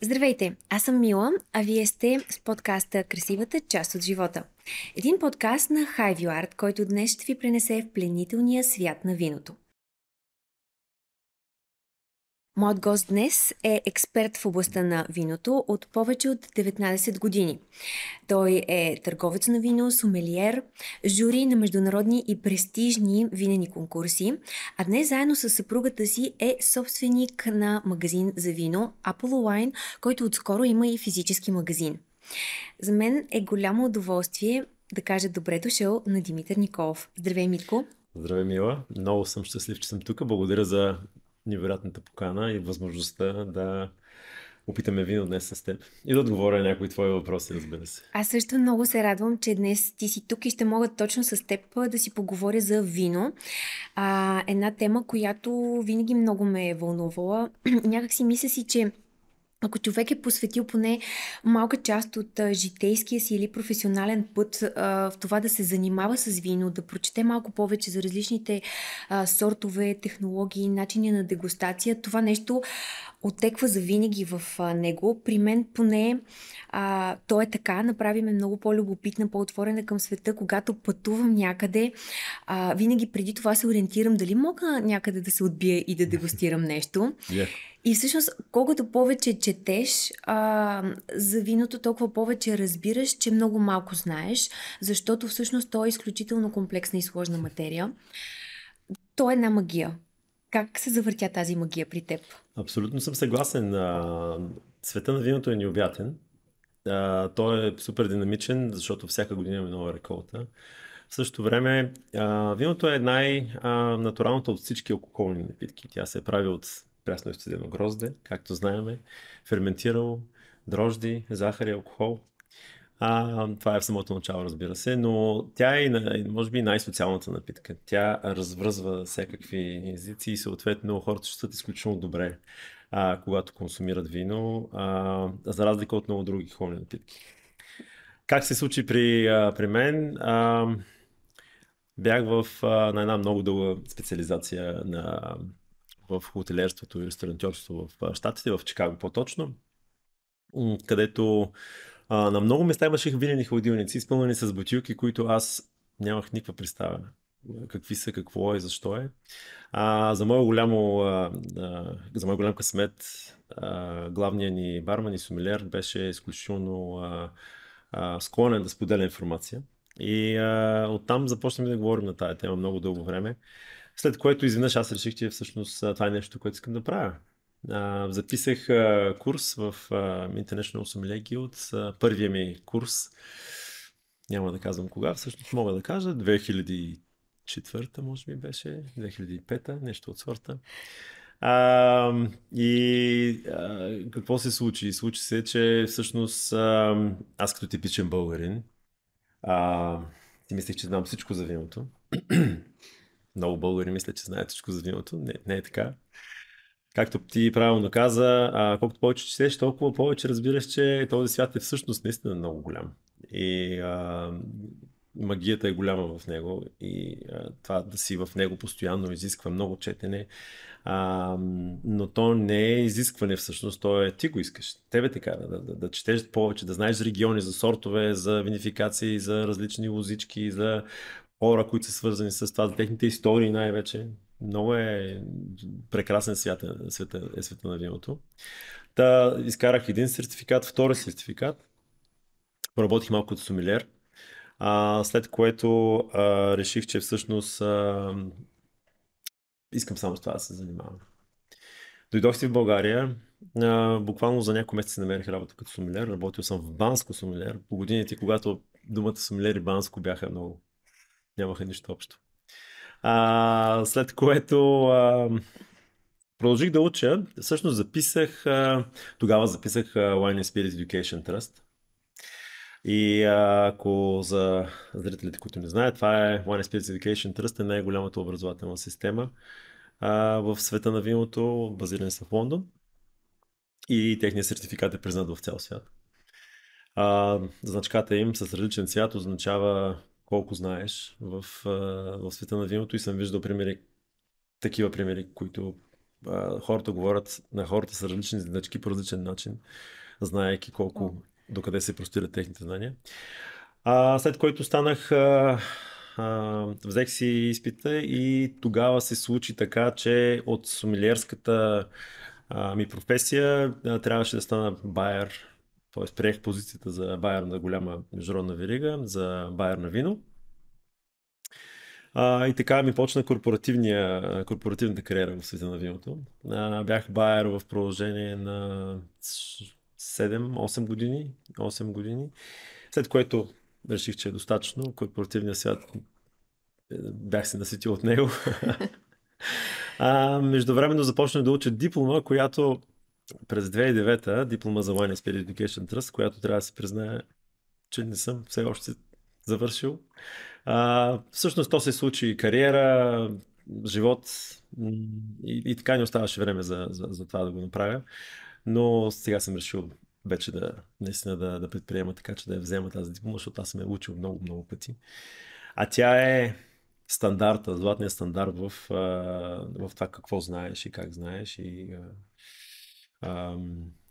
Здравейте, аз съм Мила, а вие сте с подкаста "Красивата част от живота". Един подкаст на Highview Art, който днес ще ви пренесе в пленителния свят на виното. Моят гост днес е експерт в областта на виното от повече от 19 години. Той е търговец на вино, сомелиер, жури на международни и престижни винени конкурси, а днес заедно с съпругата си е собственик на магазин за вино Apollo Wine, който отскоро има и физически магазин. За мен е голямо удоволствие да кажа добре дошъл на Димитър Николов. Здравей, Митко! Здравей, Мила. Много съм щастлив, че съм тук. Благодаря за невероятната покана и възможността да опитаме вино днес с теб. И да отговоря на някои твои въпроси, разбира се. Аз също много се радвам, че днес ти си тук и ще мога точно с теб да си поговоря за вино. Една тема, която винаги много ме е вълнувала. Някак си мисля си, че ако човек е посветил поне малка част от житейския си или професионален път в това да се занимава с вино, да прочете малко повече за различните сортове, технологии, начини на дегустация, това нещо отеква завинаги в него. При мен поне то е така. Направи ме много по-любопитна, по-отворена към света. Когато пътувам някъде, винаги преди това се ориентирам дали мога някъде да се отбия и да дегустирам нещо. Яко. И всъщност, колкото повече четеш за виното, толкова повече разбираш, че много малко знаеш, защото всъщност то е изключително комплексна и сложна материя. То е една магия. Как се завъртя тази магия при теб? Абсолютно съм съгласен. Света на виното е необятен. Той е супер динамичен, защото всяка година има нова реколта. В същото време, виното е най-натуралната от всички алкохолни напитки. Тя се прави от прясно изцедено грозде, както знаеме, ферментирало, дрожди, захар и алкохол. Това е в самото начало, разбира се, но тя е, може би, най-социалната напитка. Тя развръзва всякакви езици и съответно хората ще са изключително добре, когато консумират вино, за разлика от много други алкохолни напитки. Как се случи при мен? Бях на една много дълга специализация в хотелиерството и ресторантьорство в Щатите, в Чикаго по-точно, където на много места имаше винени хладилници, изпълнени с бутилки, които аз нямах никаква представа какви са, какво е, защо е. За мой голям късмет, главният ни барман и сомелиер беше изключително склонен да споделя информация. И оттам започнахме да говорим на тая тема много дълго време. След което изведнъж аз реших, че всъщност това е нещо, което искам да правя. Записах курс в International Sommelier Guild. Първия ми курс, няма да казвам кога, всъщност мога да кажа, 2004 може би беше, 2005 нещо от сорта. Какво се случи? Случи се, че всъщност аз като типичен българин си мислех, че знам всичко за виното. Много българи мислят, че знаят всичко за виното. Не е така. Както ти правилно каза, колкото повече четеш, толкова повече разбираш, че този свят е всъщност наистина много голям. И магията е голяма в него. И това да си в него постоянно изисква много четене. Но то не е изискване всъщност, то е ти го искаш. Тебе те кара да четеш повече, да знаеш за региони, за сортове, за винификации, за различни лозички, за хора, които са свързани с това, за техните истории най-вече. Много е прекрасен света на виното. Изкарах един сертификат, втори сертификат. Работих малко като сомелиер. След което реших, че всъщност искам само с това да се занимавам. Дойдох си в България. Буквално за няколко месеца намерих работа като сомелиер. Работил съм в Банско сомелиер. По годините, когато думата сомелиер и Банско бяха много... Нямаха нищо общо. След което продължих да уча. Всъщност тогава записах Wine and Spirit Education Trust. И ако за зрителите, които не знаят, това е Wine and Spirit Education Trust, е най-голямата образователна система в света на виното, базирани са в Лондон. И техният сертификат е признат в цял свят. Значката им с различен цвят означава колко знаеш в света на виното и съм виждал такива примери, които хората говорят на хората с различни значки по различен начин, знаейки О, докъде се простират техните знания. След който взех си изпита и тогава се случи така, че от сомелиерската ми професия трябваше да стана байер, т.е. приех позицията за байер на голяма международна верига, за байер на вино. И така ми почна корпоративната кариера в света на виното. Бях байер в продължение на 7-8 години. 8 години. След което реших, че е достатъчно. Корпоративният свят бях се наситил от него. Междувременно започнах да уча диплома, която през 2009 диплома за Wine Spirit Education Trust, която трябва да се признае, че не съм все още завършил. Всъщност то се случи кариера, живот и така не оставаше време за това да го направя. Но сега съм решил вече наистина да предприема така, че да я взема тази диплома, защото аз съм я учил много, много пъти. А тя е стандарта, златният стандарт в това какво знаеш и как знаеш. И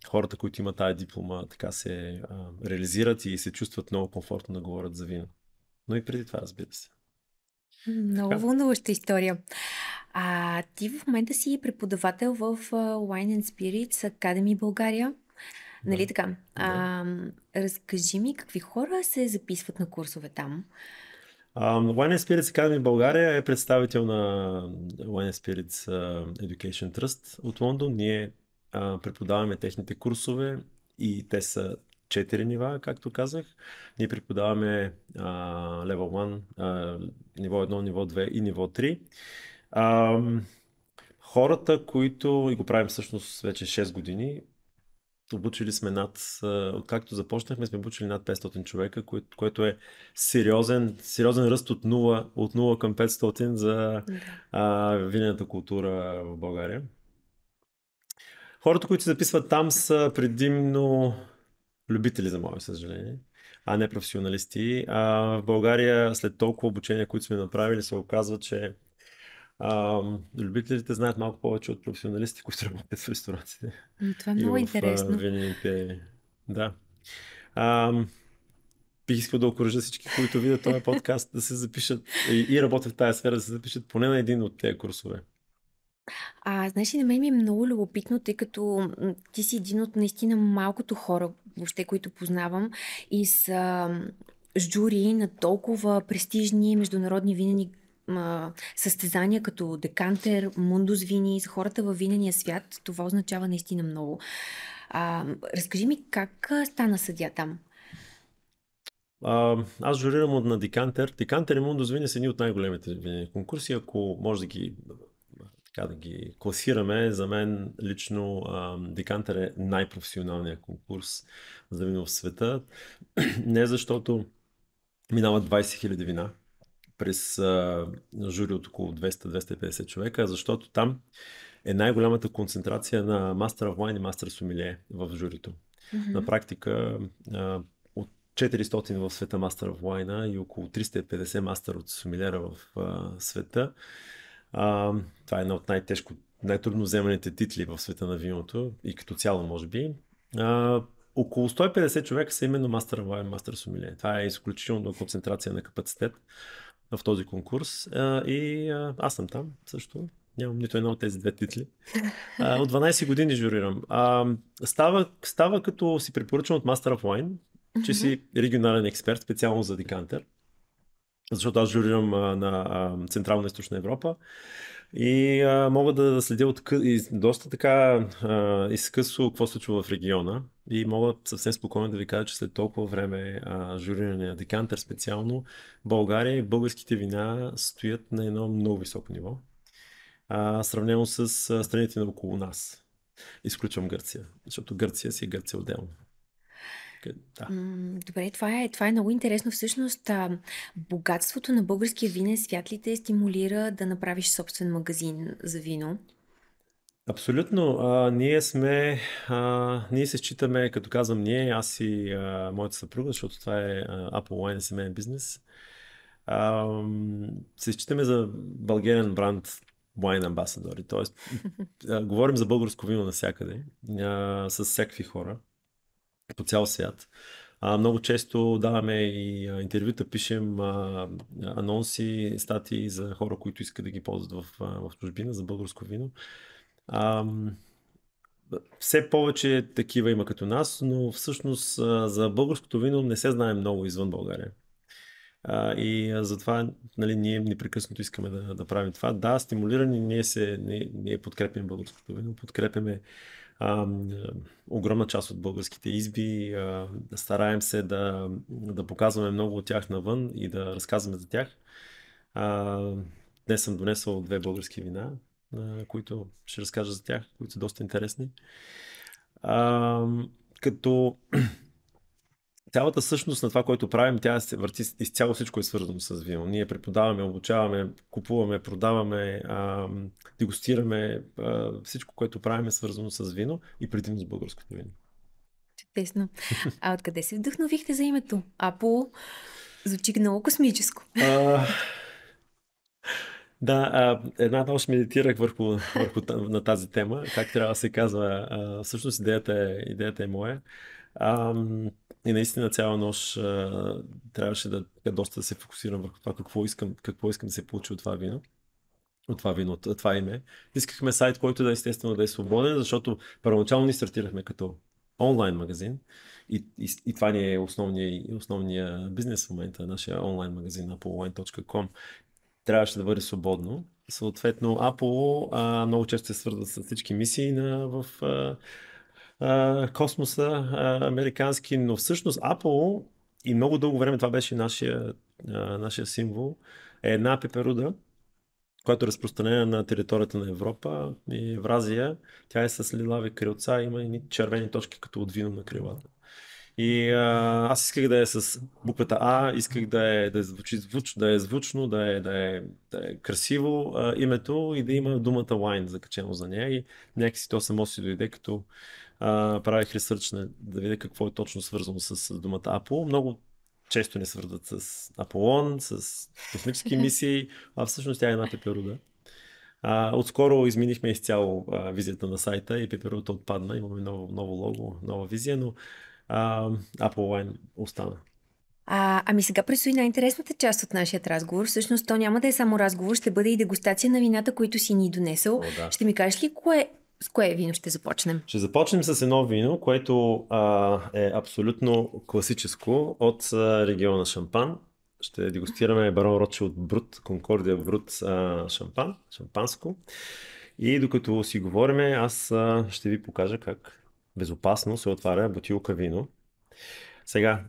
хората, които имат тази диплома, така се реализират и се чувстват много комфортно да говорят за вино. Но и преди това, разбира се. много вълнуваща история. Ти в момента си преподавател в Wine and Spirits Academy България. Нали така? Разкажи ми какви хора се записват на курсове там? Wine and Spirits Academy България е представител на Wine and Spirits Education Trust от Лондон. Ние преподаваме техните курсове и те са 4 нива, както казах. Ние преподаваме Level 1, ниво 1, ниво 2 и ниво 3. Хората, които и го правим всъщност вече 6 години, обучили сме откакто започнахме, сме обучили над 500 човека, което е сериозен ръст от 0 към 500 за винената култура в България. Хората, които се записват там, са предимно любители, за мое съжаление, а не професионалисти. В България, след толкова обучения, които сме направили, се оказва, че любителите знаят малко повече от професионалисти, които работят в ресторациите. Това е много интересно. Винените. Да. Бих искал да окуража всички, които видят този подкаст, да се запишат и работят в тази сфера, да се запишат поне на един от тези курсове. Знаеш ли, на мен ми е много любопитно, тъй като ти си един от наистина малкото хора, въобще, които познавам и с жури на толкова престижни международни винени състезания като Декантер, Мундус вини, за хората във винения свят. Това означава наистина много. Разкажи ми как стана съдия там? Аз журирам на Декантер. Декантер и Мундус вини са едни от най-големите винени конкурси. Ако може да ги класираме, за мен лично Декантер е най-професионалният конкурс за вино в света. Не защото минават 20 000 вина през жури от около 200-250 човека, а защото там е най-голямата концентрация на Master of Wine и Master Sommelier в журито. На практика от 400 в света Master of Wine и около 350 Master от Sommelier в света. Това е една от най-трудно вземаните титли в света на виното и като цяло, може би. Около 150 човека са именно Master of Wine, Master Sommelier. Това е изключително концентрация на капацитет в този конкурс. Аз съм там също. Нямам нито една от тези две титли. От 12 години журирам. Става като си препоръчвам от Master of Wine, че си регионален експерт, специално за Декантер. Защото аз журирам на Централна и Източна Европа и мога да следя доста така изкъсо какво се случва в региона и мога съвсем спокойно да ви кажа, че след толкова време журиране на Декантер специално, България и българските вина стоят на едно много високо ниво, сравнено с страните на около нас. Изключвам Гърция, защото Гърция си е Гърция отделно. Да. Добре, това е много интересно. Всъщност, богатството на българския винен свят ли те стимулира да направиш собствен магазин за вино? Абсолютно. Ние се считаме, като казвам ние, аз и моята съпруга, защото това е Apple Wine семейен бизнес. Се считаме за българен бранд wine амбасадори. Тоест, говорим за българско вино навсякъде, с всякакви хора по цял свят. Много често даваме и интервюта, пишем анонси, статии за хора, които искат да ги ползват в чужбина за българско вино. Все повече такива има като нас, но всъщност за българското вино не се знае много извън България. Затова нали, ние непрекъснато искаме да правим това. Да, стимулирани, ние подкрепяме българското вино, подкрепяме огромна част от българските изби, стараем се да показваме много от тях навън и да разказваме за тях. Днес съм донесъл 2 български вина, които ще разкажа за тях, които са доста интересни. Като цялата същност на това, което правим, тя се върти изцяло, всичко е свързано с вино. Ние преподаваме, обучаваме, купуваме, продаваме, дегустираме. Всичко, което правим е свързано с вино и предимно с българското вино. Чудесно. А откъде се вдъхновихте за името? Апо звучи много космическо. Да, една нощ медитирах върху на тази тема, как трябва да се казва. Всъщност идеята е моя. И наистина цяла нощ трябваше доста да се фокусирам върху това какво искам да се получи от това вино. От това име. Искахме сайт, който естествено да е свободен, защото първоначално ни стартирахме като онлайн магазин и това ни е основния бизнес в момента, нашия онлайн магазин apolline.com. Трябваше да бъде свободно. Съответно, Apple много често се свързва с всички мисии в космоса, американски, но всъщност Apple и много дълго време това беше нашия символ, е една пеперуда, която е разпространена на територията на Европа и Евразия. Тя е с лилави крилца, има и червени точки като от вино на крилата. И аз исках да е с буквата А, исках да звучи да е звучно, да е красиво името и да има думата wine закачено за нея. И някакси то само си дойде, като правих ресърч да видя какво е точно свързано с думата Apple. Много често не свързват с Аполон, с космически мисии, а всъщност тя е една пеперуда. Отскоро изменихме изцяло визията на сайта и пеперудата отпадна. Имаме ново лого, нова визия, но Apple Wine остана. Ами сега предстои най-интересната част от нашия разговор. Всъщност то няма да е само разговор, ще бъде и дегустация на вината, които си ни донесъл. Да. Ще ми кажеш ли с кое вино ще започнем? Ще започнем с едно вино, което е абсолютно класическо от региона Шампан. Ще дегустираме Барон Ротшилд Брут, Конкордия Брут шампанско. И докато си говорим, аз ще ви покажа как безопасно се отваря бутилка вино. Сега,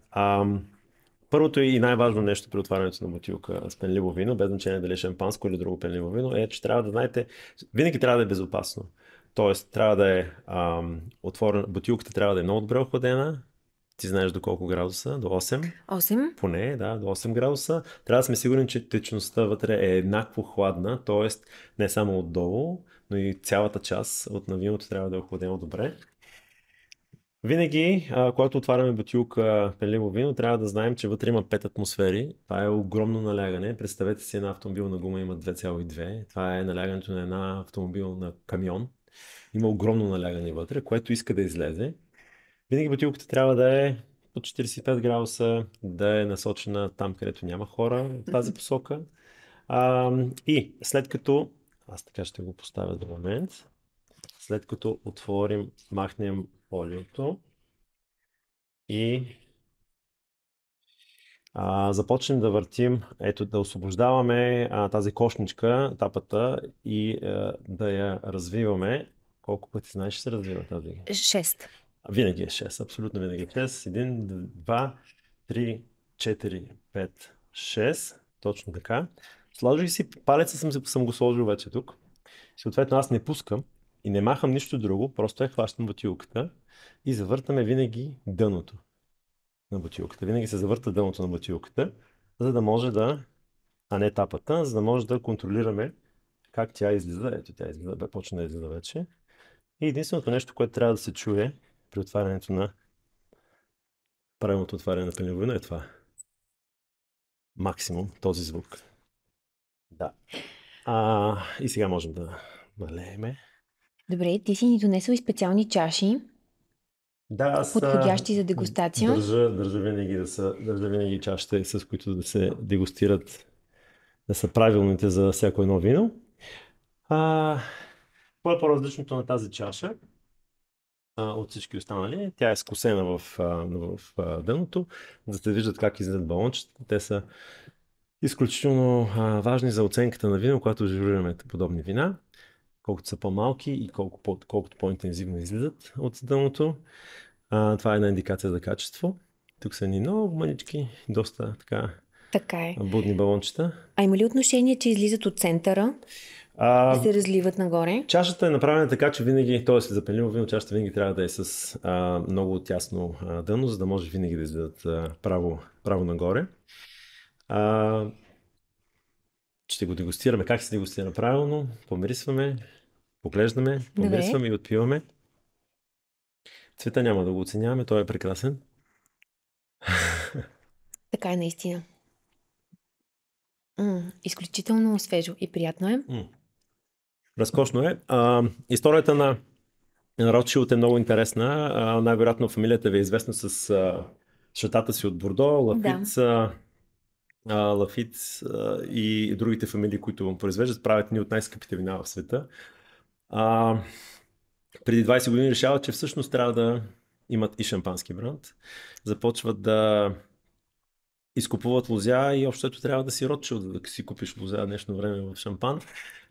първото и най-важно нещо при отварянето на бутилка с пенливо вино, без значение дали е шампанско или друго пенливо вино, е, че трябва да знаете, винаги трябва да е безопасно. Тоест, трябва да е отворена, бутилката трябва да е много добре охладена. Ти знаеш до колко градуса? До 8? 8? Поне, да, до 8 градуса. Трябва да сме сигурни, че течността вътре е еднакво хладна, т.е. не само отдолу, но и цялата част от на виното трябва да е охладено добре. Винаги, когато отваряме бутилка пенливо вино, трябва да знаем, че вътре има 5 атмосфери. Това е огромно налягане. Представете си, една автомобилна гума има 2,2. Това е налягането на една автомобилна камион. Има огромно налягане вътре, което иска да излезе. Винаги бутилката трябва да е по 45 градуса, да е насочена там, където няма хора в тази посока. И след като, аз така ще го поставя за момент, след като отворим, махнем фолиото и започнем да въртим, да освобождаваме тази кошничка, тапата и да я развиваме. Колко пъти знаеш, че се развива тази? 6. Винаги е 6, абсолютно винаги е 6. 1, 2, 3, 4, 5, 6. Точно така. Сложих си, палеца съм го сложил вече тук. Съответно аз не пускам и не махам нищо друго, просто я хващам бутилката и завъртаме винаги дъното на бутилката. Винаги се завърта дъното на бутилката, за да може а не тапата, за да може да контролираме как тя излиза. Ето тя излиза, почна да излиза вече. И единственото нещо, което трябва да се чуе при отварянето на правилното отваряне на пенливо вино е това. Максимум този звук. Да. И сега можем да налееме. Добре, ти си ни донесъл и специални чаши, Да, аз подходящи за дегустация. държа винаги чашите, с които да се дегустират, да са правилните за всяко едно вино. Кое е по-различното на тази чаша от всички останали? Тя е скосена в дъното, за да се виждат как излизат балончета. Те са изключително важни за оценката на вино, когато журираме подобни вина. Колкото са по-малки и колкото по-интензивно излизат от дъното. Това е една индикация за качество. Тук са ни много мънички, доста така Така е. будни балончета. А има ли отношение, че излизат от центъра и се разливат нагоре? Чашата е направена така, че винаги, т.е. за пенливо вино, чашата винаги трябва да е с много тясно дъно, за да може винаги да излизат право нагоре. Ще го дегустираме. Как се дегустира правилно? Помирисваме, поглеждаме, помирисваме и отпиваме. Цвета няма да го оценяваме, той е прекрасен. Така е наистина. Изключително свежо и приятно е. Разкошно е. Историята на Ротшилд е много интересна. Най-вероятно фамилията ви е известна с шатата си от Бордо, Лафит и другите фамилии, които произвеждат, правят ни от най-скъпите вина в света. Преди 20 години решават, че всъщност трябва да имат и шампански бранд. Започват да изкупуват лозя и общото трябва да си Ротшилд, да си купиш лозя в днешно време в шампан.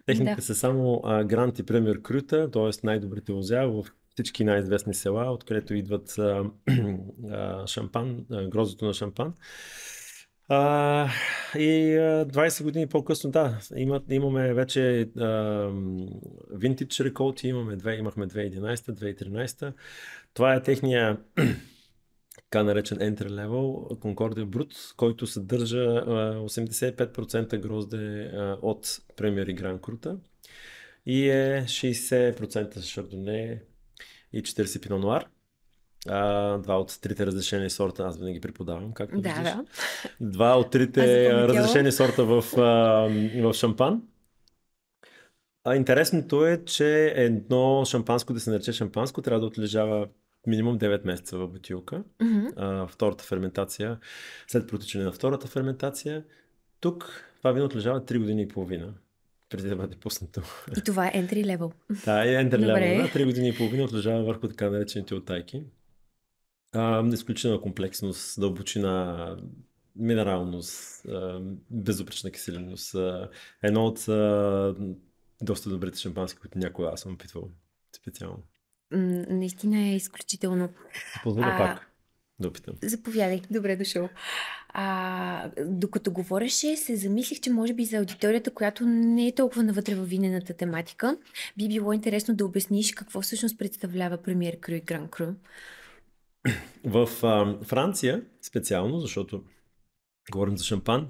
Техните са само Грант и Премиер Крюта, т.е. най-добрите лозя в всички най-известни села, откъдето идват шампан, гроздото на шампан. И 20 години по-късно, имаме вече винтидж реколти, имахме 2011-2013. Това е техния така наречен entry level Concordia Brut, който съдържа 85% грозде от Premier и Grand Cru и е 60% Шардоне и 40% Пино Нуар. Два от трите разрешени сорта, аз винаги преподавам, както виждаш. Два от трите разрешени сорта в шампан. Интересното е, че едно шампанско да се нарече шампанско трябва да отлежава минимум 9 месеца в бутилка. Втората ферментация, след протичане на втората ферментация. Тук това вино отлежава 3 години и половина, преди да бъде пуснато. И това е entry level. Да, е entry level. 3 години и половина отлежава върху така наречените оттайки. Изключителна комплексност, дълбочина, минералност, безупречна киселеност. Едно от доста добрите шампански, които някога аз съм опитвал специално. Наистина е изключително. Позволя пак да опитам. Заповядай, добре дошъл. Докато говореше, се замислих, че може би за аудиторията, която не е толкова навътре във винената тематика, би било интересно да обясниш какво всъщност представлява Премиер Крю и Гран Крю. В Франция специално, защото говорим за шампан,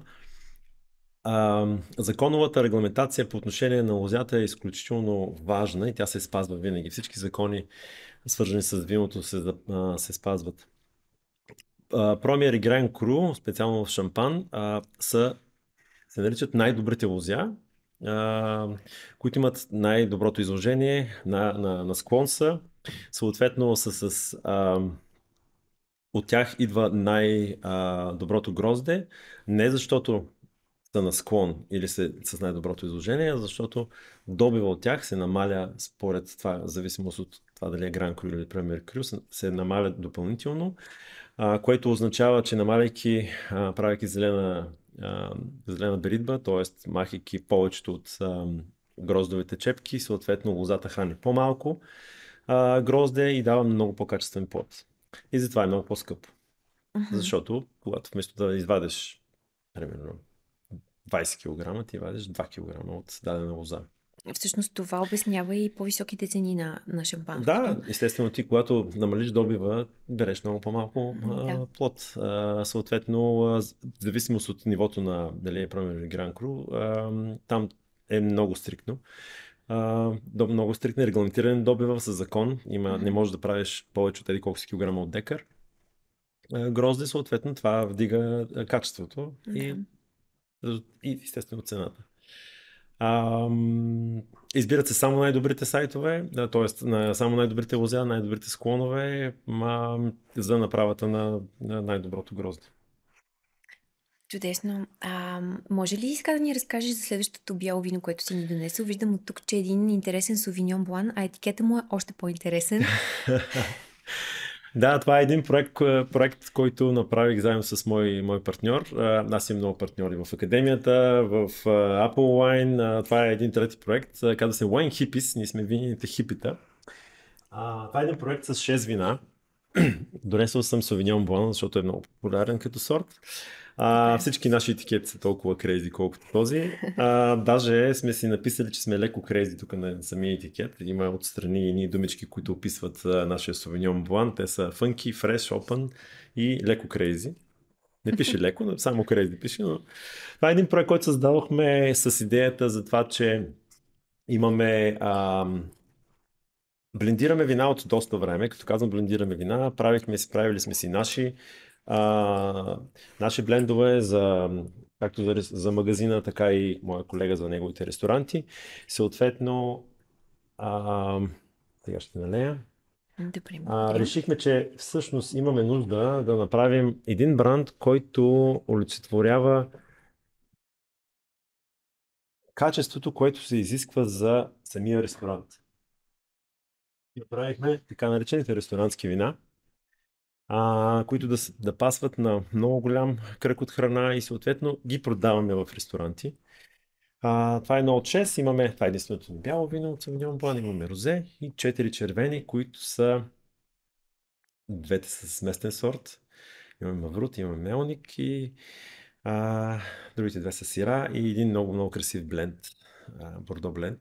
законовата регламентация по отношение на лозята е изключително важна и тя се спазва винаги. Всички закони, свързани с виното, се спазват. Промиер и Гран Кру, специално в шампан, се наричат най-добрите лозя, които имат най-доброто изложение на склонса. Съответно от тях идва най-доброто грозде, не защото са на склон или с най-доброто изложение, а защото добива от тях се намаля според това, в зависимост от това дали е Гран Крю или Премиер Крю, се намаля допълнително, което означава, че намаляйки, правейки зелена беритба, т.е. махайки повечето от гроздовите чепки, съответно лозата храни по-малко грозде и дава много по-качествен плод. И затова е много по-скъпо. Защото когато вместо да извадиш примерно 20 кг, ти вадиш 2 кг от дадена лоза. Всъщност това обяснява и по-високите цени на шампанското. Да, естествено ти, когато намалиш добива, береш много по-малко плод. Съответно, в зависимост от нивото на дали е Премиер или Гран Кру, там е много стриктно. Много стриктно регламентиран добива с закон. Не можеш да правиш повече от колко си килограма от декар. Грозде, съответно, това вдига качеството и естествено цената. Ам, Избират се само най-добрите сайтове, т.е. само най-добрите лозя, най-добрите склонове за направата на най-доброто грозде. Чудесно. Може ли сега да ни разкажеш за следващото бяло вино, което си ни донесъл? Виждам от тук, че е един интересен Sauvignon Blanc, а етикета му е още по-интересен. Да, това е един проект, който направих заедно с мой партньор. Аз имам много партньори в академията, в Apple Wine. Това е един трети проект. Казва се Wine Hippies. Ние сме винените хипита. Това е един проект с 6 вина. Донесъл съм Sauvignon Blanc, защото е много популярен като сорт. Всички наши етикети са толкова крейзи, колкото този. Даже сме си написали, че сме леко крейзи тук на самия етикет. Има отстрани едни думички, които описват нашия Sauvignon Blanc. Те са funky, fresh, open и леко крейзи. Не пише леко, но само крейзи пише. Но... Това е един проект, който създадохме с идеята за това, че имаме... Блендираме вина от доста време. Като казвам блендираме вина, правили сме си наши блендове както за магазина, така и моя колега за неговите ресторанти. Съответно, сега ще налея. Добре, благодаря. Решихме, че всъщност имаме нужда да направим един бранд, който олицетворява качеството, което се изисква за самия ресторант. Направихме така наречените ресторантски вина, които да пасват на много голям кръг от храна и съответно ги продаваме в ресторанти. Това е едно от 6. Това е единственото бяло вино от Sauvignon Blanc, имаме розе и 4 червени, които са двете с сместен сорт. Имаме Маврут, имаме Мелник и другите две са Сира и един много, много красив бленд, Бордо бленд.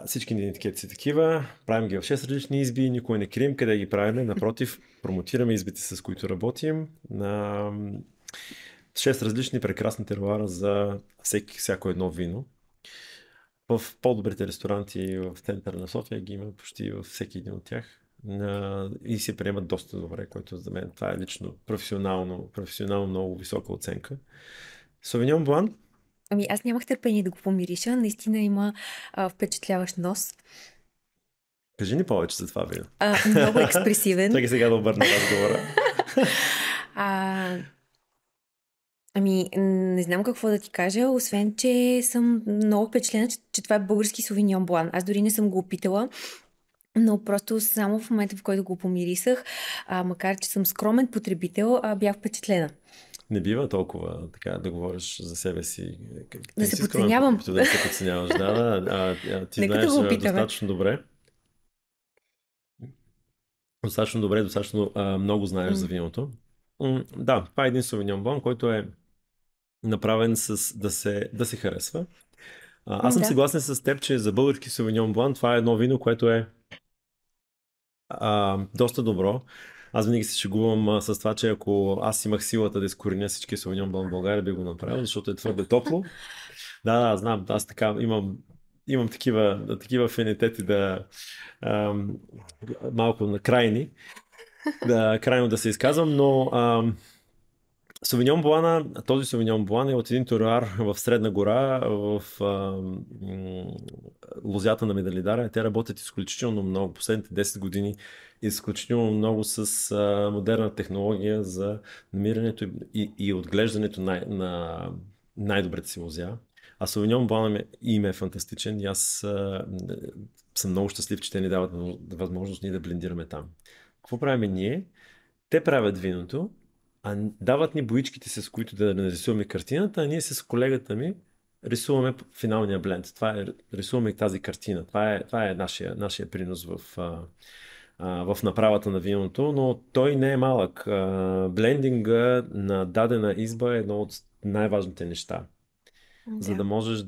Всички ни етикети са такива, правим ги в 6 различни изби, никой не крием къде ги правим, напротив, промотираме избите, с които работим, на 6 различни прекрасни теруара за всяко едно вино. В по-добрите ресторанти в центъра на София ги има почти във всеки един от тях и се приемат доста добре, което за мен това е лично професионално много висока оценка. Sauvignon Blanc. Аз нямах търпение да го помириша. Наистина има впечатляващ нос. Кажи ни повече за това вино. Много експресивен. Чакай сега да обърна разговора. Не знам какво да ти кажа, освен, че съм много впечатлена, че това е български Sauvignon Blanc. Аз дори не съм го опитала, но просто само в момента, в който го помирисах, макар че съм скромен потребител, бях впечатлена. Не бива толкова така да говориш за себе си. Да се подценявам. Да се подценяваш, да. Ти знаеш достатъчно добре. Достатъчно много знаеш за виното. Да, това е един Sauvignon Blanc, който е направен да се харесва. Аз съм съгласен с теб, че за български Sauvignon Blanc това е едно вино, което е доста добро. Аз винаги се шегувам с това, че ако аз имах силата да изкореня всички Sauvignon Blanc в България, би го направил, защото е твърде топло. Да, знам, аз така имам такива афинитети малко на крайни, крайно да се изказвам, но Sauvignon Blanc, този Sauvignon Blanc е от един теруар в Средна гора, в лозята на Медалидара. Те работят изключително много, последните 10 години, изключително много с модерна технология за намирането и отглеждането на най-добрите си лозя. А Sauvignon Blanc им е фантастичен и аз съм много щастлив, че те ни дават възможност ние да блендираме там. Какво правим ние? Те правят виното, дават ни боичките, с които да нарисуваме картината, а ние с колегата ми рисуваме финалния бленд. Рисуваме тази картина. Това е нашия принос в направата на виното, но той не е малък. Блендинга на дадена изба е едно от най-важните неща. Да. За да можеш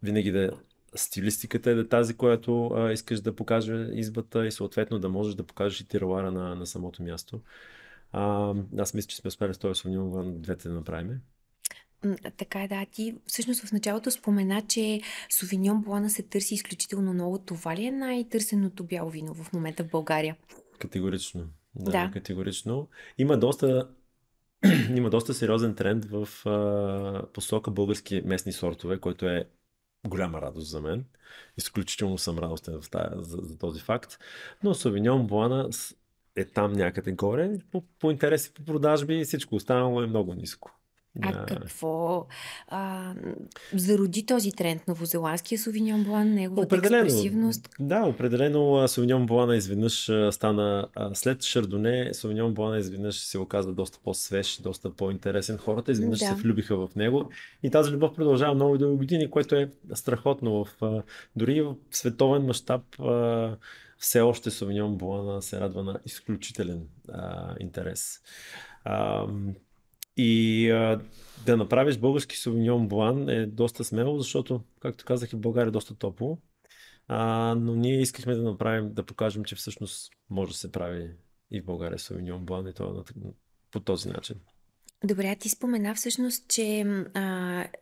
винаги стилистиката е тази, която искаш да покаже избата и съответно да можеш да покажеш и теруара на самото място. Аз мисля, че сме успели с този Sauvignon Blanc двете да направим. Така е, да. Ти всъщност в началото спомена, че Sauvignon Blanc се търси изключително много. Това ли е най-търсеното бяло вино в момента в България? Категорично. Да, категорично. Има доста има доста сериозен тренд в посока български местни сортове, който е голяма радост за мен. Изключително съм радостен за този факт. Но Sauvignon Blanc е там някъде горе. По интерес и по продажби всичко останало е много ниско. А какво зароди този тренд? Новозеландския Sauvignon Blanc, неговата експресивност? Да, определено Sauvignon Blanc изведнъж стана, след Шардоне, Sauvignon Blanc изведнъж се оказа доста по-свеж, доста по-интересен. Хората изведнъж се влюбиха в него и тази любов продължава много дълги години, което е страхотно. Дори в световен мащаб все още Sauvignon Blanc се радва на изключителен интерес. И да направиш български Sauvignon Blanc е доста смело, защото, както казах, в България е доста топло. Но ние искахме да покажем, че всъщност може да се прави и в България Sauvignon Blanc и то по този начин. Добре, ти спомена всъщност, че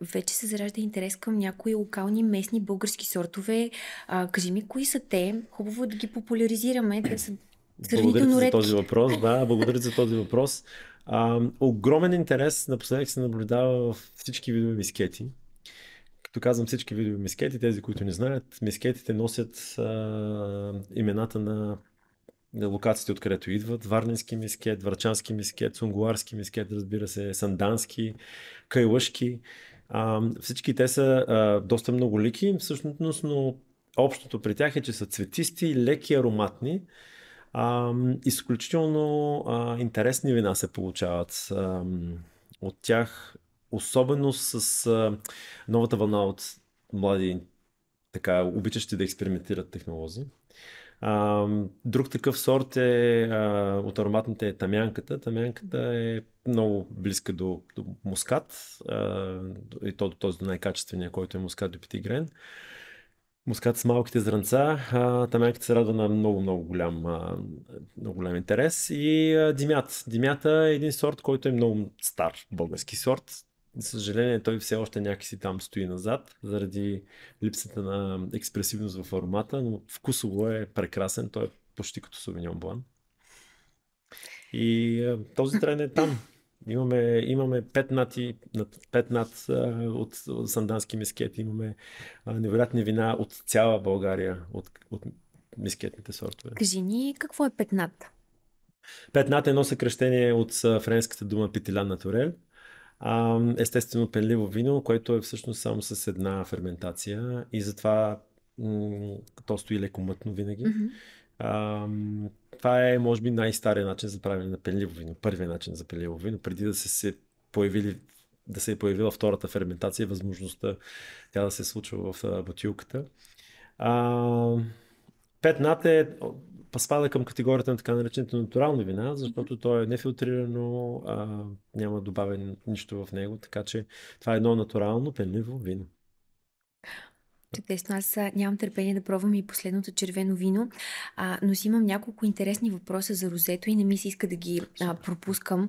вече се заражда интерес към някои локални местни български сортове. Кажи ми, кои са те? Хубаво да ги популяризираме. Те са благодаря за този въпрос. Да, благодаря за този въпрос. Огромен интерес напоследък се наблюдава в всички видове мискети. Като казвам всички видове мискети, тези, които не знаят, мискетите носят имената на локациите, откъдето идват. Варненски мискет, врачански мискет, сунгуарски мискет, разбира се, сандански, кайлъшки. Всички те са доста многолики, всъщност, но общото при тях е, че са цветисти, леки, ароматни. Изключително интересни вина се получават от тях, особено с новата вълна от млади, така, обичащи да експериментират технолози. Друг такъв сорт е от ароматните е тамянката. Тамянката е много близка до мускат, и то до най-качествения, който е мускат до Петигрен. Мускат с малките зранца. Тамянката се радва на много голям интерес. И димят. Димята е един сорт, който е много стар български сорт. За съжаление, той все още някакси там стои назад, заради липсата на експресивност в аромата, но вкусово е прекрасен. Той е почти като Sauvignon Blanc. И този тренд е там. Имаме 5 над от сандански мискети, имаме невероятни вина от цяла България, от мискетните сортове. Кажи ни, какво е петнат? Петнат е едно съкръщение от френската дума Питилян натурел. Естествено пенливо вино, което е всъщност само с една ферментация и затова то стои леко мътно винаги. Това е, може би, най-стария начин за правене на пенливо вино. Първият начин за пенливо вино, преди да се е появила втората ферментация, възможността тя да се случва в бутилката. Петнат спада към категорията на така наречените натурални вина, защото то е нефилтрирано, няма добавен нищо в него, така че това е едно натурално пенливо вино. Чудесно, аз нямам търпение да пробвам и последното червено вино, но си имам няколко интересни въпроса за розето и не ми се иска да ги пропускам.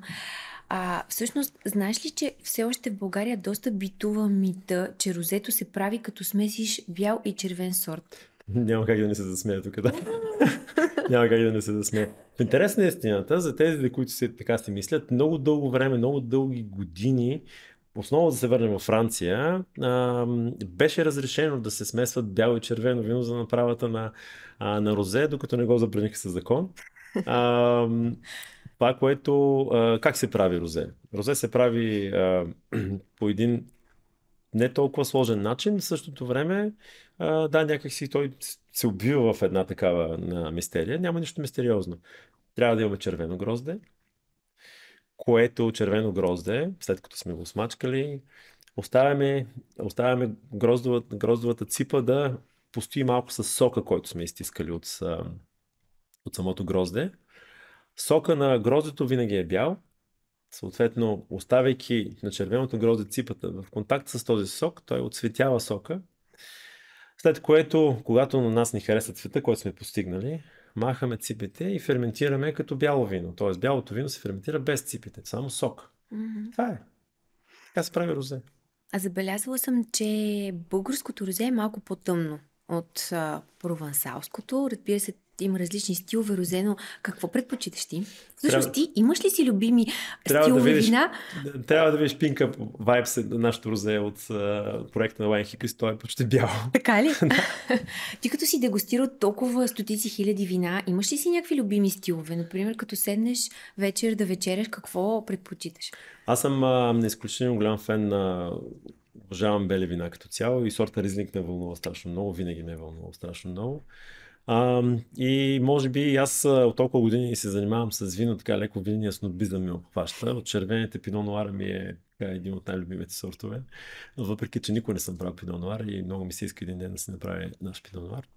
Всъщност, знаеш ли, че все още в България доста битува мита, че розето се прави като смесиш бял и червен сорт? Няма как да не се засмея тук, да. Няма как да не се засмея. В интерес на истината, за тези, които така си мислят, много дълго време, много дълги години, основно да се върнем във Франция, беше разрешено да се смесват бяло и червено вино за направата на розе, докато не го забраниха със закон. Това, което... как се прави розе? Розе се прави по един не толкова сложен начин, в същото време някакси той се убива в една такава мистерия. Няма нищо мистериозно. Трябва да имаме червено грозде, което червено грозде, след като сме го смачкали, оставяме гроздовата ципа да постои малко с сока, който сме изтискали от самото грозде. Сока на гроздето винаги е бял. Съответно, оставяйки на червеното грозде ципата в контакт с този сок, той отцветява сока. След което, когато на нас ни хареса цвета, който сме постигнали, махаме ципите и ферментираме като бяло вино. Тоест, бялото вино се ферментира без ципите, само сок. Това е. Така се прави розе. Забелязала съм, че българското розе е малко по-тъмно от провансалското. Разбира се, има различни стилове, розено. Какво предпочиташ ти? Всъщност Трябва, ти имаш ли си любими трябва да стилове видиш, вина? трябва да видиш Pink Up Vibes, нашото розе от проекта на Wine Hickory, той е почти бяло. Така ли? Да. Ти като си дегустирал толкова стотици хиляди вина, имаш ли си някакви любими стилове? Например, като седнеш вечер да вечеряш, какво предпочиташ? Аз съм изключително голям фен на обожавам бели вина като цяло и сорта Ризлинг ме вълнува страшно много, винаги ме е вълнува страшно много. И може би аз от толкова години се занимавам с вино, така леко винния снобизъм ме обхваща. От червените Пино Нуара ми е така, един от най-любимите сортове. Въпреки, че никой не съм правил Пино Нуар и много ми се иска един ден да се направи наш Пино Нуар.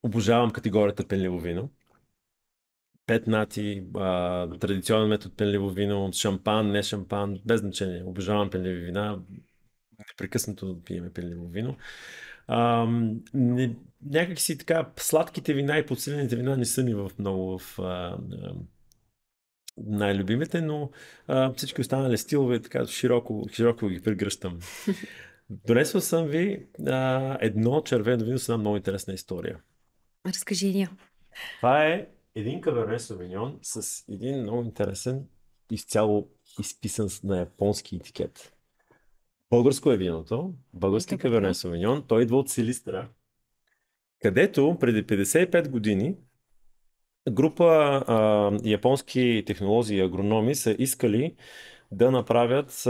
Обожавам категорията пенливо вино. Пет нати, традиционен метод пенливо вино, шампан, не шампан, без значение. Обожавам пенливи вина. Непрекъснато пиеме пенливо вино. Някак си така, сладките вина и подсилените вина не са ми в много в най-любимите, но всички останали стилове така широко ги прегръщам. Донесъл съм ви едно червено вино с една много интересна история. Разкажи ни. Това е един Каберне Совиньон с един много интересен, изцяло изписан на японски етикет. Българско е виното, български Каберне Совиньон, той идва от Силистра, където преди 55 години група японски технолози и агрономи са искали да направят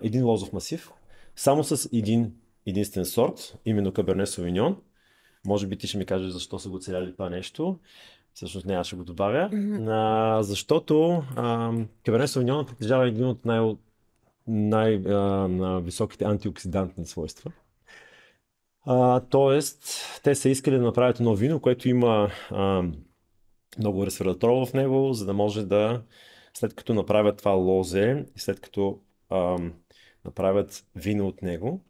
един лозов масив, само с един единствен сорт, именно Каберне Совиньон. Може би ти ще ми кажеш защо са го целяли това нещо. Всъщност не, аз ще го добавя. Защото Каберне Совиньон притежава един от най-високите антиоксидантни свойства. Тоест, те са искали да направят едно вино, което има много ресвератрол в него, за да може да, след като направят това лозе и след като направят вино от него,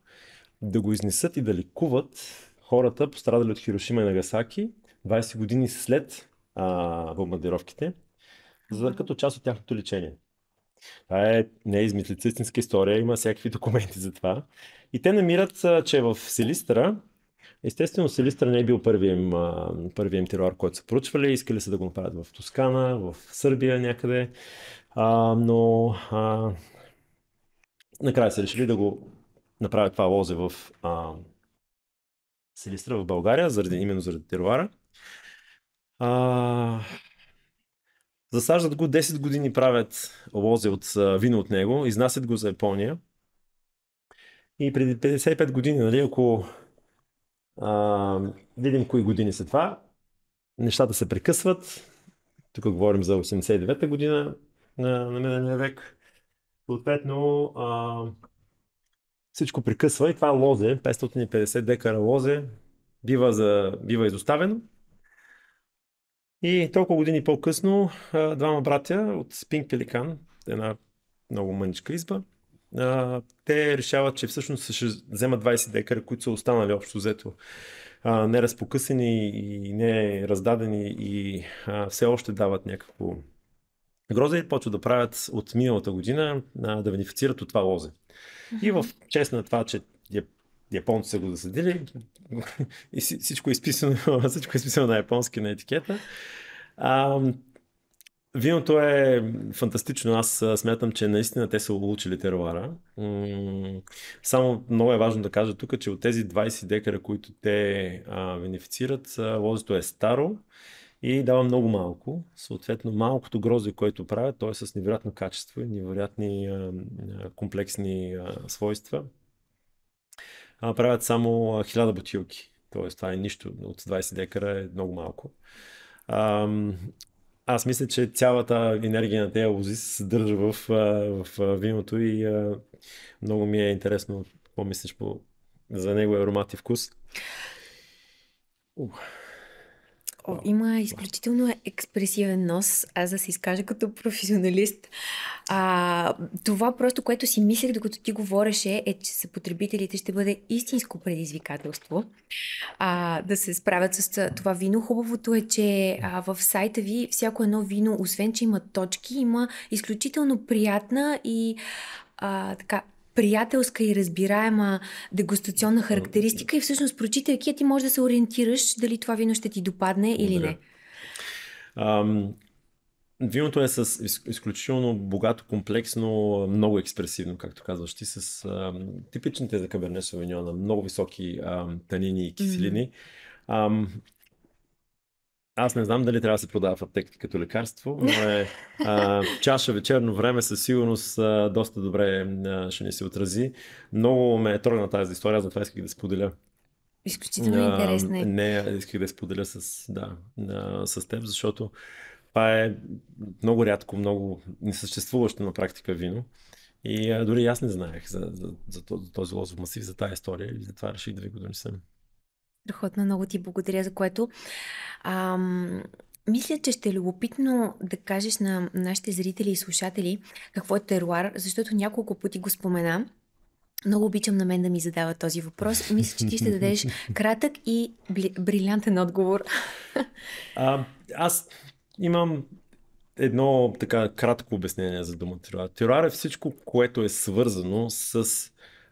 да го изнесат и да лекуват хората, пострадали от Хирошима и Нагасаки, 20 години след бомбардировките, като част от тяхното лечение. Това не е измислица, истинска история, има всякакви документи за това. И те намират, че в Силистра, естествено Силистра не е бил първият им теруар, който са проучвали, искали са да го направят в Тоскана, в Сърбия някъде, но накрая са решили да го направят това лозе в Силистра в България, именно заради теруара. Засаждат го, 10 години правят лозе от вино от него, изнасят го за Япония. И преди 55 години, нали, ако видим кои години са това, нещата се прекъсват. Тук говорим за 89-та година на миналия век. Съответно, всичко прекъсва и това лозе, 550 декара лозе, бива изоставено. И толкова години по-късно двама братя от Pink Pelican, една много мъничка изба, те решават, че всъщност ще вземат 20 декара, които са останали общо взето не разпокъсани и не раздадени и все още дават някакво грозе и почват да правят от миналата година да бенефицират от това лозе. И в чест на това, че японци са го засадили и всичко е изписано на японски на етикета. Виното е фантастично. Аз смятам, че наистина те са улучили теруара. Само много е важно да кажа тук, че от тези 20 декара, които те бенефицират, лозето е старо и дава много малко. Съответно, малкото гроздие, което правят, то е с невероятно качество и невероятни комплексни свойства. Правят само 1000 бутилки. Тоест, това е нищо. От 20 декара е много малко. Аз мисля, че цялата енергия на тези лози се съдържа в виното и много ми е интересно какво мислиш за неговия аромат и вкус. Има изключително експресивен нос, аз да се изкажа като професионалист. Това просто, което си мислех, докато ти говореше, е, че за потребителите ще бъде истинско предизвикателство да се справят с това вино. Хубавото е, че в сайта ви всяко едно вино, освен че има точки, има изключително приятна и така приятелска и разбираема дегустационна характеристика и всъщност, прочитайки я, ти можеш да се ориентираш дали това вино ще ти допадне или Благодаря. не. Виното е с изключително богато, комплексно, много експресивно, както казваш ти, с типичните за Каберне Совиньона, много високи танини и киселини. Аз не знам дали трябва да се продава в аптеките като лекарство, но чаша вечерно време със сигурност доста добре ще ни се отрази. Много ме е трогна тази история, затова исках да споделя. Изключително интересна е. Не, исках да споделя с теб, защото това е много рядко, много несъществуващо на практика вино. И дори аз не знаех за този лозов масив, за тази история и затова реших да ви го донесем. Страхотно, много ти благодаря за което. Мисля, че ще е любопитно да кажеш на нашите зрители и слушатели какво е теруар, защото няколко пъти го спомена. Много обичам на мен да ми задава този въпрос. Мисля, че ти ще дадеш кратък и брилянтен отговор. Аз имам едно така кратко обяснение за дума теруар. Теруар е всичко, което е свързано с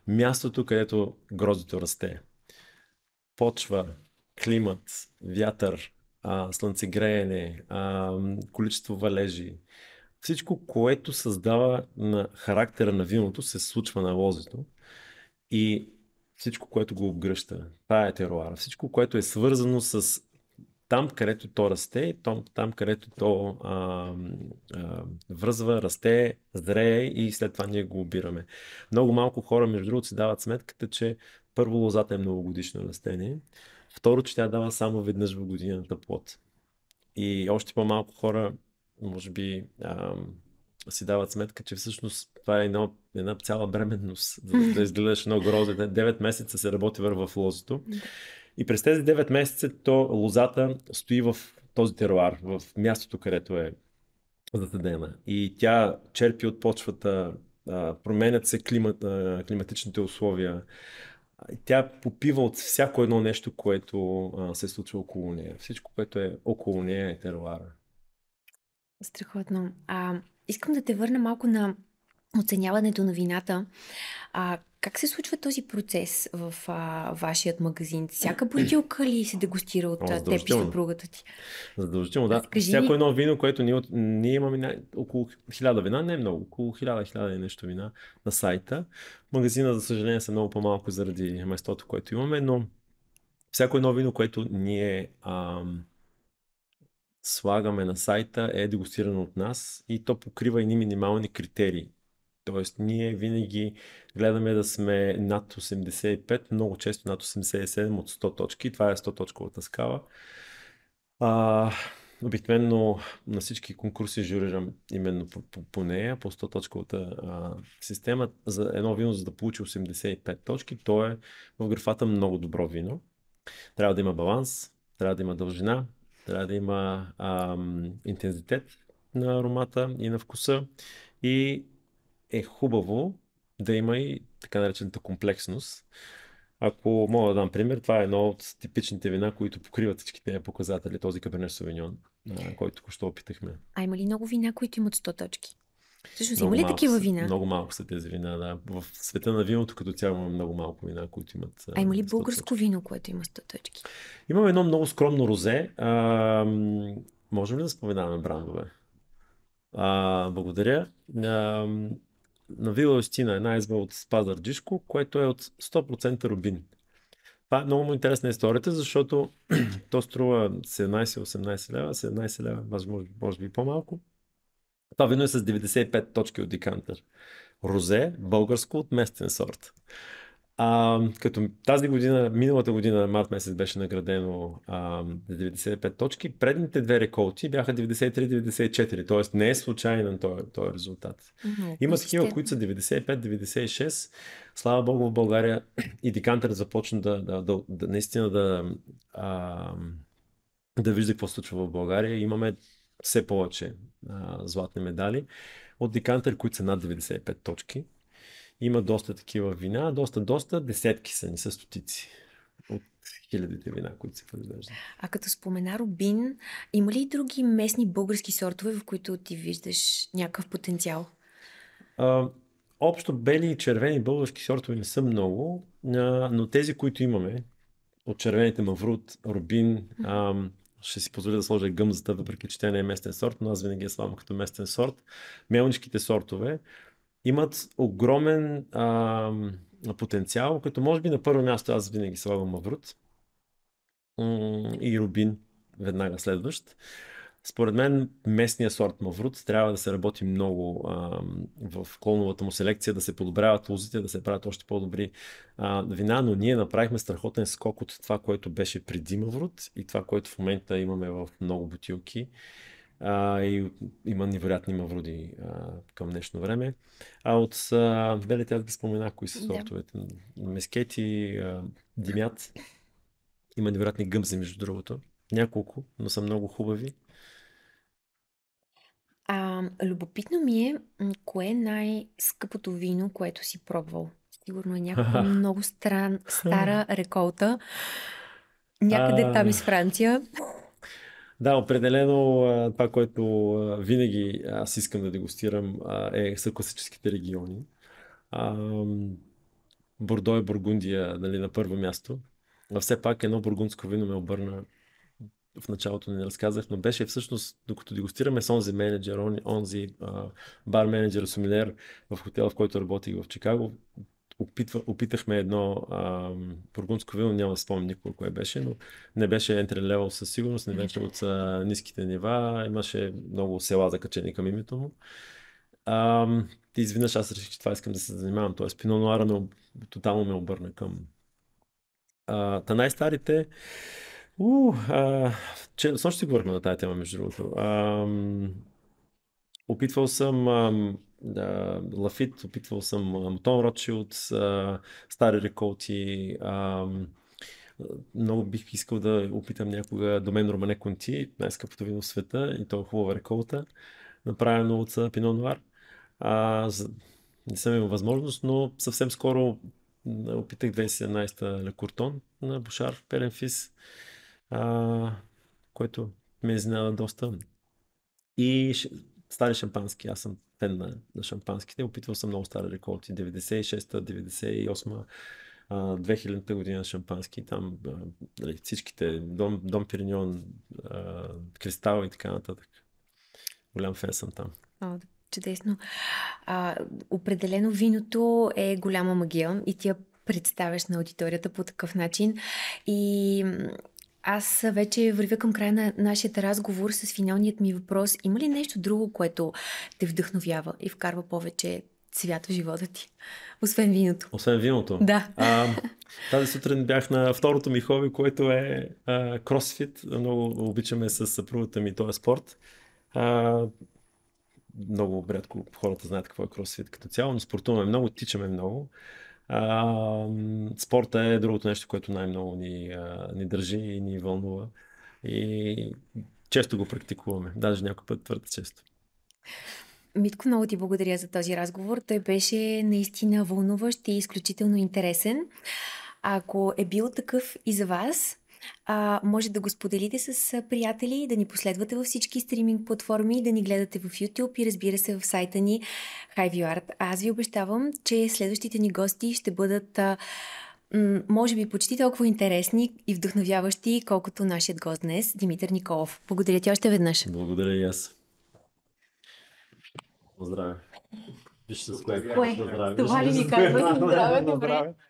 мястото, където гроздето расте. Почва, климат, вятър, слънцегреене, количество валежи. Всичко, което създава на характера на виното, се случва на лозето. И всичко, което го обгръща. Това е теруара. Всичко, което е свързано с там, където то расте, там, където то връзва, расте, зрее и след това ние го обираме. Много малко хора, между другото, си дават сметката, че първо лозата е многогодишно растение, второ, че тя дава само веднъж в годината плод. И още по-малко хора, може би, си дават сметка, че всъщност това е една цяла бременност. Да изгледаш едно грозе. 9 месеца се работи в лозето. И през тези 9 месеца лозата стои в този теруар, в мястото, където е засадена. И тя черпи от почвата, променят се климатичните условия. Тя попива от всяко едно нещо, което се случва около нея. Всичко, което е около нея е теруара. Страхотно. Искам да те върна малко на оценяването на вината. Как се случва този процес в вашият магазин? Всяка бутилка ли се дегустира от теб и съпругата ти? Задължително, да. Всяко едно вино, което ние имаме около 1000 вина, не е много, около 1000 и нещо вина на сайта. Магазина, за съжаление, са много по-малко заради местото, което имаме, но всяко едно вино, което ние слагаме на сайта, е дегустирано от нас и то покрива едни минимални критерии. Тоест, ние винаги гледаме да сме над 85, много често над 87 от 100 точки. Това е 100-точковата скала. Обикновено на всички конкурси журирам именно по нея, по 100-точковата система. За едно вино, за да получи 85 точки, то е в графата много добро вино. Трябва да има баланс, трябва да има дължина, трябва да има интензитет на аромата и на вкуса и е хубаво да има и така наречената комплексност. Ако мога да дам пример, това е едно от типичните вина, които покриват всички тези показатели, този Каберне Совиньон, който току-що опитахме. Има ли много вина, които имат 100 точки? Всъщност има ли такива вина? Много малко са тези вина, да. В света на виното като цяло има много малко вина, които имат има ли българско вино, което има 100 точки? Имаме едно много скромно розе. Можем ли да споменаваме брандове? Благодаря. На Вила Юстина, една изба от Пазарджишко, което е от 100% рубин. Това е много интересна историята, защото то струва 17-18 лева, 17 лева, може би по-малко. Това вино е с 95 точки от декантър. Розе, българско от местен сорт. Като тази година, миналата година, март месец беше наградено 95 точки, предните две реколти бяха 93-94, т.е. не е случайен този резултат. Има такива, които са 95-96. Слава Богу, в България и декантърът започна наистина да вижда какво случва в България. Имаме все повече златни медали от декантър, които са над 95 точки. Има доста такива вина, доста, десетки са, не са стотици от хилядите вина, които се произвеждат. Като спомена рубин, има ли и други местни български сортове, в които ти виждаш някакъв потенциал? Общо бели и червени български сортове не са много, но тези, които имаме, от червените Маврут, Рубин, ще си позволя да сложа гъмзата, въпреки че тя не е местен сорт, но аз винаги я слагам като местен сорт. Мелнишките сортове имат огромен потенциал, като може би на първо място аз винаги слагам Маврут и Рубин веднага следващ. Според мен местния сорт Маврут трябва да се работи много в клоновата му селекция, да се подобряват лозите, да се правят още по-добри вина, но ние направихме страхотен скок от това, което беше преди Маврут и това, което в момента имаме в много бутилки. И има невероятни мавруди към днешно време. А от белите аз ги споменах, кои са сортовете. Мескети, димят. Има невероятни гъмзи, между другото. Няколко, но са много хубави. Любопитно ми е, кое е най-скъпото вино, което си пробвал? Сигурно е някаква много стара реколта. Някъде там из Франция. Да, определено това, което винаги аз искам да дегустирам са класическите региони. Бордо и Бургундия, нали, на първо място. А все пак едно бургундско вино ме обърна, в началото не разказах, но беше всъщност, докато дегустираме с онзи менеджер, онзи бар менеджер, сомелиер в хотела, в който работих в Чикаго, опитахме едно бургундско вино, няма да спомня никога кое беше, но не беше entry level със сигурност, не беше от ниските нива, имаше много села закачени към името му. Изведнъж аз реших, че това искам да се занимавам, т.е. Пино Нуара тотално ме обърна към най-старите. Също си говорихме на тази тема, между другото. Опитвал съм Лафит, опитвал съм Мотон Ротшилд, стари реколти. Много бих искал да опитам някога Домен Романе Конти, най-скъпото вино в света, и то е хубава реколта, направено от Пино Нуар. Не съм имал възможност, но съвсем скоро опитах 2017 Ле Куртон на Бушар Перенфис, който ме изненада доста. И стари шампански. Аз съм фен на шампанските. Опитвал съм много стари реколти. 96-та, 98-та, 2000-та година шампански. Там всичките, Дом Периньон, Кристал и така нататък. Голям фен съм там. Чудесно. Определено виното е голяма магия и ти я представяш на аудиторията по такъв начин. И аз вече вървя към края на нашия разговор с финалният ми въпрос. Има ли нещо друго, което те вдъхновява и вкарва повече цвят в живота ти? Освен виното. Освен виното? Да. Тази сутрин бях на второто ми хоби, което е кросфит. Много обичаме с съпругата ми този спорт. Много рядко хората знаят какво е кросфит като цяло, но спортуваме много, тичаме много. Спорта е другото нещо, което най-много ни държи и ни вълнува. И често го практикуваме, даже някой път твърде често. Митко, много ти благодаря за този разговор. Той беше наистина вълнуващ и изключително интересен. Ако е бил такъв и за вас, може да го споделите с приятели, да ни последвате във всички стриминг платформи, да ни гледате в YouTube и разбира се в сайта ни HiViewArt. Аз ви обещавам, че следващите ни гости ще бъдат може би почти толкова интересни и вдъхновяващи, колкото нашият гост днес, Димитър Николов. Благодаря ти още веднъж. Благодаря и аз. Здраве. Виж с кое. Това ли ми казва? Здраве, добре.